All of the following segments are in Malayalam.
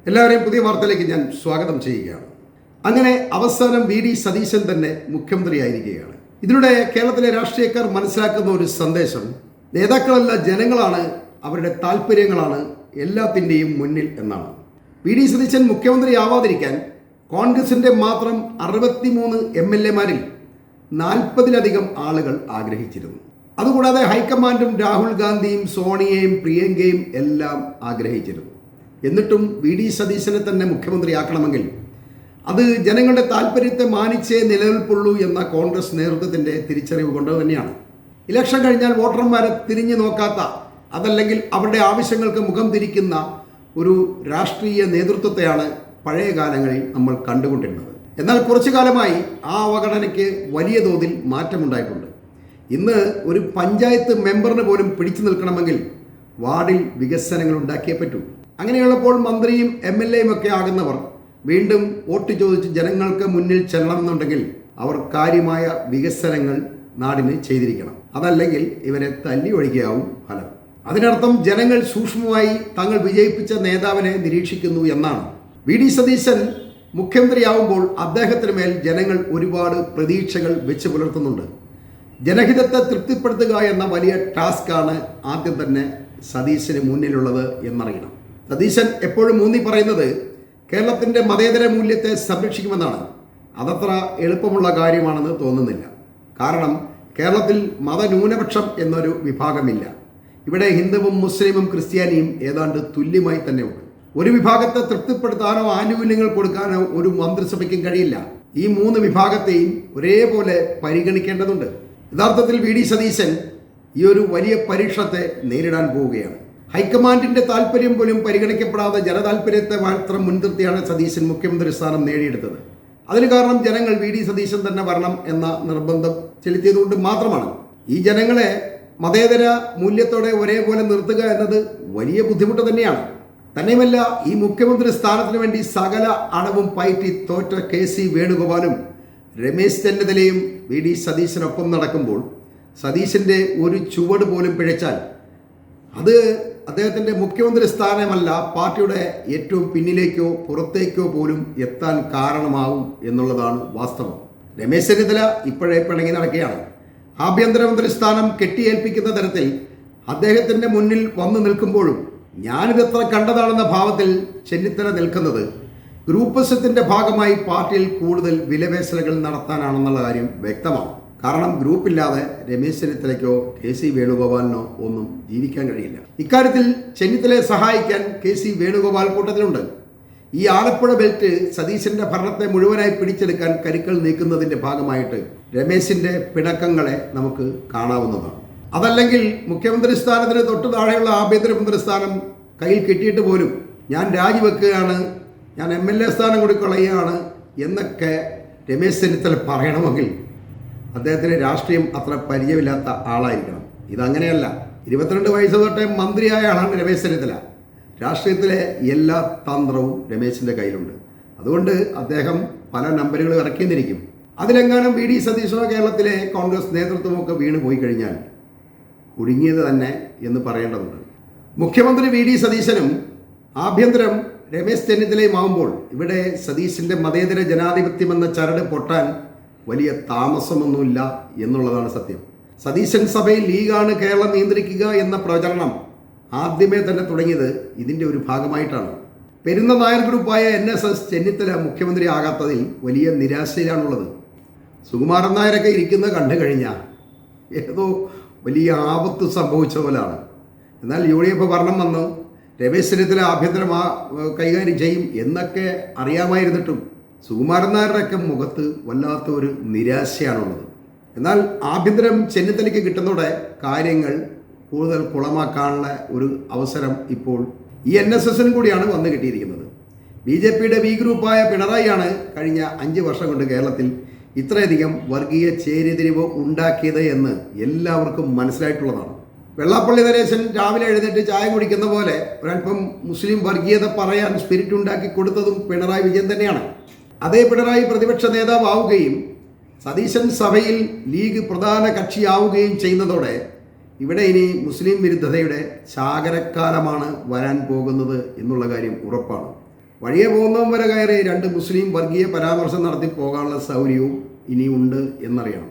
എല്ലാവരെയും പുതിയ വാർത്തയിലേക്ക് ഞാൻ സ്വാഗതം ചെയ്യുകയാണ്. അങ്ങനെ അവസാനം വി.ഡി. സതീശൻ തന്നെ മുഖ്യമന്ത്രിയായിരിക്കുകയാണ്. ഇതിലൂടെ കേരളത്തിലെ രാഷ്ട്രീയക്കാർ മനസ്സിലാക്കുന്ന ഒരു സന്ദേശം, നേതാക്കളല്ല ജനങ്ങളാണ്, അവരുടെ താല്പര്യങ്ങളാണ് എല്ലാത്തിൻ്റെയും മുന്നിൽ എന്നാണ്. വി.ഡി. സതീശൻ മുഖ്യമന്ത്രിയാവാതിരിക്കാൻ കോൺഗ്രസിൻ്റെ മാത്രം 63 MLA-മാരിൽ 40-ലധികം ആളുകൾ ആഗ്രഹിച്ചിരുന്നു. അതുകൂടാതെ ഹൈക്കമാൻഡും രാഹുൽ ഗാന്ധിയും സോണിയയും പ്രിയങ്കയും എല്ലാം ആഗ്രഹിച്ചിരുന്നു. എന്നിട്ടും വി.ഡി. സതീശനെ തന്നെ മുഖ്യമന്ത്രിയാക്കണമെങ്കിൽ അത് ജനങ്ങളുടെ താല്പര്യത്തെ മാനിച്ചേ നിലനിൽപ്പുള്ളൂ എന്ന കോൺഗ്രസ് നേതൃത്വത്തിൻ്റെ തിരിച്ചറിവ് കൊണ്ട് തന്നെയാണ്. ഇലക്ഷൻ കഴിഞ്ഞാൽ വോട്ടർമാരെ തിരിഞ്ഞു നോക്കാത്ത, അതല്ലെങ്കിൽ അവരുടെ ആവശ്യങ്ങൾക്ക് മുഖം തിരിക്കുന്ന ഒരു രാഷ്ട്രീയ നേതൃത്വത്തെയാണ് പഴയ കാലങ്ങളിൽ നമ്മൾ കണ്ടുകൊണ്ടിരുന്നത്. എന്നാൽ കുറച്ചു കാലമായി ആ അവഗണനയ്ക്ക് വലിയ തോതിൽ മാറ്റമുണ്ടായിട്ടുണ്ട്. ഇന്ന് ഒരു പഞ്ചായത്ത് മെമ്പറിന് പോലും പിടിച്ചു നിൽക്കണമെങ്കിൽ വാർഡിൽ വികസനങ്ങൾ ഉണ്ടാക്കിയേ പറ്റൂ. അങ്ങനെയുള്ളപ്പോൾ മന്ത്രിയും MLA-യും ഒക്കെ ആകുന്നവർ വീണ്ടും വോട്ട് ചോദിച്ച് ജനങ്ങൾക്ക് മുന്നിൽ ചെല്ലണമെന്നുണ്ടെങ്കിൽ അവർ കാര്യമായ വികസനങ്ങൾ നാടിന് ചെയ്തിരിക്കണം. അതല്ലെങ്കിൽ ഇവരെ തല്ലി ഒഴിക്കുകയാവും ഫലം. അതിനർത്ഥം ജനങ്ങൾ സൂക്ഷ്മമായി തങ്ങൾ വിജയിപ്പിച്ച നേതാവിനെ നിരീക്ഷിക്കുന്നു എന്നാണ്. വി.ഡി. സതീശൻ മുഖ്യമന്ത്രിയാവുമ്പോൾ അദ്ദേഹത്തിന് മേൽ ജനങ്ങൾ ഒരുപാട് പ്രതീക്ഷകൾ വെച്ച് പുലർത്തുന്നുണ്ട്. ജനഹിതത്തെ തൃപ്തിപ്പെടുത്തുക എന്ന വലിയ ടാസ്ക്കാണ് ആദ്യം തന്നെ സതീശന് മുന്നിലുള്ളത് എന്നറിയണം. സതീശൻ എപ്പോഴും ഊന്നി പറയുന്നത് കേരളത്തിൻ്റെ മതേതര മൂല്യത്തെ സംരക്ഷിക്കുമെന്നാണ്. അതത്ര എളുപ്പമുള്ള കാര്യമാണെന്ന് തോന്നുന്നില്ല. കാരണം കേരളത്തിൽ മതന്യൂനപക്ഷം എന്നൊരു വിഭാഗമില്ല. ഇവിടെ ഹിന്ദുവും മുസ്ലിമും ക്രിസ്ത്യാനിയും ഏതാണ്ട് തുല്യമായി തന്നെ ഉണ്ട്. ഒരു വിഭാഗത്തെ തൃപ്തിപ്പെടുത്താനോ ആനുകൂല്യങ്ങൾ കൊടുക്കാനോ ഒരു മന്ത്രിസഭയ്ക്കും കഴിയില്ല. ഈ 3 വിഭാഗത്തെയും ഒരേപോലെ പരിഗണിക്കേണ്ടതുണ്ട്. യഥാർത്ഥത്തിൽ വി.ഡി. സതീശൻ ഈ ഒരു വലിയ പരീക്ഷണത്തെ നേരിടാൻ പോവുകയാണ്. ഹൈക്കമാൻഡിന്റെ താല്പര്യം പോലും പരിഗണിക്കപ്പെടാതെ ജനതാല്പര്യത്തെ മാത്രം മുൻനിർത്തിയാണ് സതീശൻ മുഖ്യമന്ത്രി സ്ഥാനം നേടിയെടുത്തത്. അതിന് കാരണം ജനങ്ങൾ വി.ഡി. സതീശൻ തന്നെ വരണം എന്ന നിർബന്ധം ചെലുത്തിയതുകൊണ്ട് മാത്രമാണ്. ഈ ജനങ്ങളെ മതേതര മൂല്യത്തോടെ ഒരേപോലെ നിർത്തുക എന്നത് വലിയ ബുദ്ധിമുട്ട് തന്നെയാണ്. തന്നെയുമല്ല, ഈ മുഖ്യമന്ത്രി സ്ഥാനത്തിന് വേണ്ടി സകല അടവും പയറ്റി തോറ്റ KC വേണുഗോപാലും രമേശ് ചെന്നിത്തലയും വി.ഡി. സതീശനൊപ്പം നടക്കുമ്പോൾ സതീശൻ്റെ ഒരു ചുവട് പോലും പിഴച്ചാൽ അത് അദ്ദേഹത്തിൻ്റെ മുഖ്യമന്ത്രി സ്ഥാനമല്ല, പാർട്ടിയുടെ ഏറ്റവും പിന്നിലേക്കോ പുറത്തേക്കോ പോലും എത്താൻ കാരണമാവും എന്നുള്ളതാണ് വാസ്തവം. രമേശ് ചെന്നിത്തല ഇപ്പോഴേ പിണങ്ങി നടക്കുകയാണ്. ആഭ്യന്തരമന്ത്രി സ്ഥാനം കെട്ടിയേൽപ്പിക്കുന്ന തരത്തിൽ അദ്ദേഹത്തിൻ്റെ മുന്നിൽ വന്നു നിൽക്കുമ്പോഴും ഞാനിതെത്ര കണ്ടതാണെന്ന ഭാവത്തിൽ ചെന്നിത്തല നിൽക്കുന്നത് ഗ്രൂപ്പിസത്തിൻ്റെ ഭാഗമായി പാർട്ടിയിൽ കൂടുതൽ വിലപേശലുകൾ നടത്താനാണെന്നുള്ള കാര്യം വ്യക്തമാണ്. കാരണം ഗ്രൂപ്പില്ലാതെ രമേശ് ചെന്നിത്തലയ്ക്കോ KC വേണുഗോപാലിനോ ഒന്നും ജീവിക്കാൻ കഴിയില്ല. ഇക്കാര്യത്തിൽ ചെന്നിത്തലയെ സഹായിക്കാൻ KC വേണുഗോപാൽ കൂട്ടത്തിലുണ്ട്. ഈ ആലപ്പുഴ ബെൽറ്റ് സതീശന്റെ ഭരണത്തെ മുഴുവനായി പിടിച്ചെടുക്കാൻ കരുക്കൾ നീക്കുന്നതിൻ്റെ ഭാഗമായിട്ട് രമേശിന്റെ പിണക്കങ്ങളെ നമുക്ക് കാണാവുന്നതാണ്. അതല്ലെങ്കിൽ മുഖ്യമന്ത്രി സ്ഥാനത്തിന് തൊട്ട് താഴെയുള്ള ആഭ്യന്തരമന്ത്രി സ്ഥാനം കയ്യിൽ കിട്ടിയിട്ട് പോലും ഞാൻ രാജിവെക്കുകയാണ്, ഞാൻ MLA സ്ഥാനം കൂടി കളയുകയാണ് എന്നൊക്കെ രമേശ് ചെന്നിത്തല പറയണമെങ്കിൽ അദ്ദേഹത്തിന് രാഷ്ട്രീയം അത്ര പരിചയമില്ലാത്ത ആളായിരിക്കണം. ഇതങ്ങനെയല്ല. 22 വയസ്സ് തൊട്ടേ മന്ത്രിയായ ആളാണ് രമേശ് ചെന്നിത്തല. രാഷ്ട്രീയത്തിലെ എല്ലാ തന്ത്രവും രമേശിൻ്റെ കയ്യിലുണ്ട്. അതുകൊണ്ട് അദ്ദേഹം പല നമ്പറുകൾ ഇറക്കിയെന്നിരിക്കും. അതിലെങ്ങാനും വി.ഡി. സതീശനോ കേരളത്തിലെ കോൺഗ്രസ് നേതൃത്വമൊക്കെ വീണ് പോയി കഴിഞ്ഞാൽ കുടുങ്ങിയത് തന്നെ എന്ന് പറയേണ്ടതുണ്ട്. മുഖ്യമന്ത്രി വി.ഡി. സതീശനും ആഭ്യന്തരം രമേശ് ചെന്നിത്തലയും ആവുമ്പോൾ ഇവിടെ സതീശൻ്റെ മതേതര ജനാധിപത്യമെന്ന ചരട് പൊട്ടാൻ വലിയ താമസമൊന്നുമില്ല എന്നുള്ളതാണ് സത്യം. സതീശൻ സഭയിൽ ലീഗാണ് കേരളം നിയന്ത്രിക്കുക എന്ന പ്രചരണം ആദ്യമേ തന്നെ തുടങ്ങിയത് ഇതിൻ്റെ ഒരു ഭാഗമായിട്ടാണ്. പെരുന്ന നായർ ഗ്രൂപ്പായ NSS ചെന്നിത്തല മുഖ്യമന്ത്രി ആകാത്തതിൽ വലിയ നിരാശയിലാണുള്ളത്. സുകുമാരൻ നായരൊക്കെ ഇരിക്കുന്നത് കണ്ടു കഴിഞ്ഞാൽ ഏതോ വലിയ ആപത്ത് സംഭവിച്ച പോലാണ്. എന്നാൽ UDF ഭരണം വന്നു, രമേശ് ചെന്നിത്തല ആഭ്യന്തരം കൈകാര്യം ചെയ്യും എന്നൊക്കെ അറിയാമായിരുന്നിട്ടും സുകുമാരൻ നായരുടെയൊക്കെ മുഖത്ത് വല്ലാത്ത ഒരു നിരാശയാണുള്ളത്. എന്നാൽ ആഭ്യന്തരം ചെന്നിത്തലയ്ക്ക് കിട്ടുന്നതോടെ കാര്യങ്ങൾ കൂടുതൽ കുളമാക്കാനുള്ള ഒരു അവസരം ഇപ്പോൾ ഈ NSSനും കൂടിയാണ് വന്നു കിട്ടിയിരിക്കുന്നത്. BJPയുടെ B ഗ്രൂപ്പായ പിണറായിയാണ് കഴിഞ്ഞ 5 വർഷം കൊണ്ട് കേരളത്തിൽ ഇത്രയധികം വർഗീയ ചേരിതിരിവ് ഉണ്ടാക്കിയത് എന്ന് എല്ലാവർക്കും മനസ്സിലായിട്ടുള്ളതാണ്. വെള്ളാപ്പള്ളി നരേശൻ രാവിലെ എഴുന്നേറ്റ് ചായ കുടിക്കുന്ന പോലെ ഒരൽപ്പം മുസ്ലിം വർഗീയത പറയാൻ സ്പിരിറ്റ് ഉണ്ടാക്കി കൊടുത്തതും പിണറായി വിജയൻ തന്നെയാണ്. അതേ പിണറായി പ്രതിപക്ഷ നേതാവാവുകയും സതീശൻ സഭയിൽ ലീഗ് പ്രധാന കക്ഷിയാവുകയും ചെയ്യുന്നതോടെ ഇവിടെ ഇനി മുസ്ലിം വിരുദ്ധതയുടെ ചാകരക്കാലമാണ് വരാൻ പോകുന്നത് എന്നുള്ള കാര്യം ഉറപ്പാണ്. വഴിയെ പോകുന്നവൻ വരെ കയറി 2 മുസ്ലിം വർഗീയ പരാമർശം നടത്തി പോകാനുള്ള സൗകര്യവും ഇനിയുണ്ട് എന്നറിയണം.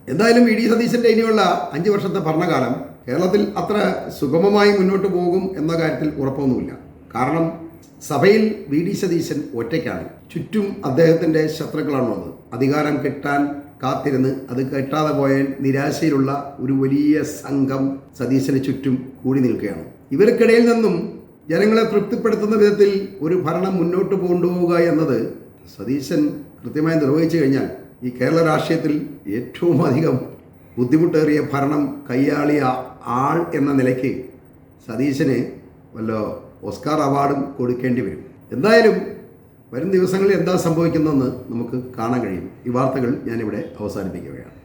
എന്തായാലും വി ഡി സതീശൻ്റെ ഇനിയുള്ള 5 വർഷത്തെ ഭരണകാലം കേരളത്തിൽ അത്ര സുഗമമായി മുന്നോട്ട് പോകും എന്ന കാര്യത്തിൽ ഉറപ്പൊന്നുമില്ല. കാരണം സഭയിൽ വി ഡി സതീശൻ ഒറ്റയ്ക്കാണ്. ചുറ്റും അദ്ദേഹത്തിൻ്റെ ശത്രുക്കളാണുള്ളത്. അധികാരം കിട്ടാൻ കാത്തിരുന്ന് അത് കിട്ടാതെ പോയ നിരാശയിലുള്ള ഒരു വലിയ സംഘം സതീശന് ചുറ്റും കൂടി നിൽക്കുകയാണ്. ഇവർക്കിടയിൽ നിന്നും ജനങ്ങളെ തൃപ്തിപ്പെടുത്തുന്ന വിധത്തിൽ ഒരു ഭരണം മുന്നോട്ട് കൊണ്ടുപോവുക എന്നത് സതീശൻ കൃത്യമായി നിർവഹിച്ചു കഴിഞ്ഞാൽ ഈ കേരള രാഷ്ട്രീയത്തിൽ ഏറ്റവും അധികം ബുദ്ധിമുട്ടേറിയ ഭരണം കൈയാളിയ ആൾ എന്ന നിലയ്ക്ക് സതീശന് വല്ല ഓസ്കാർ അവാർഡും കൊടുക്കേണ്ടി വരും. എന്തായാലും വരും ദിവസങ്ങളിൽ എന്താ സംഭവിക്കുന്നതെന്ന് നമുക്ക് കാണാൻ കഴിയും. ഈ വാർത്തകൾ ഞാനിവിടെ അവസാനിപ്പിക്കുകയാണ്.